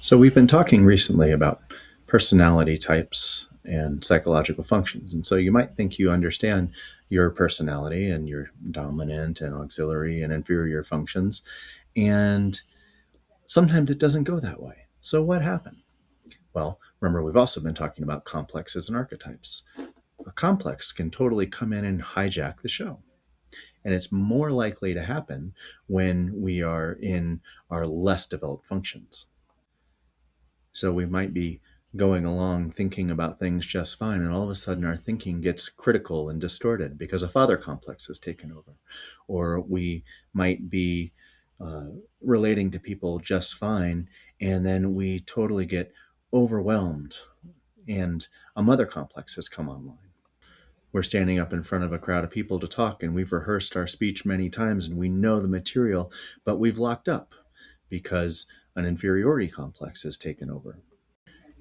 So, we've been talking recently about personality types and psychological functions. And so, you might think you understand your personality and your dominant and auxiliary and inferior functions. And sometimes it doesn't go that way. So, what happened? Well, remember, we've also been talking about complexes and archetypes. A complex can totally come in and hijack the show. And it's more likely to happen when we are in our less developed functions. So we might be going along thinking about things just fine, and all of a sudden our thinking gets critical and distorted because a father complex has taken over. Or we might be uh, relating to people just fine, and then we totally get overwhelmed, and a mother complex has come online. We're standing up in front of a crowd of people to talk, and we've rehearsed our speech many times, and we know the material, but we've locked up because an inferiority complex has taken over.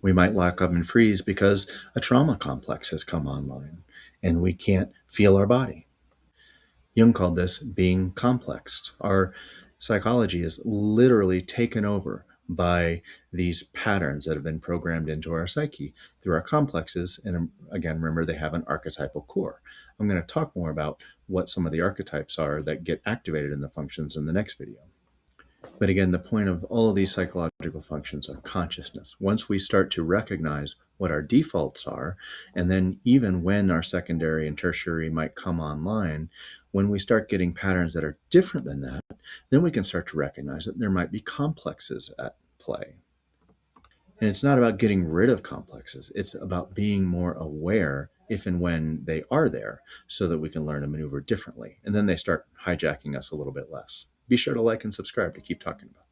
We might lock up and freeze because a trauma complex has come online and we can't feel our body. Jung called this being complexed. Our psychology is literally taken over by these patterns that have been programmed into our psyche through our complexes. And again, remember, they have an archetypal core. I'm going to talk more about what some of the archetypes are that get activated in the functions in the next video. But again, the point of all of these psychological functions are consciousness. Once we start to recognize what our defaults are, and then even when our secondary and tertiary might come online, when we start getting patterns that are different than that, then we can start to recognize that there might be complexes at play. And it's not about getting rid of complexes. It's about being more aware if and when they are there so that we can learn to maneuver differently. And then they start hijacking us a little bit less. Be sure to like and subscribe to keep talking about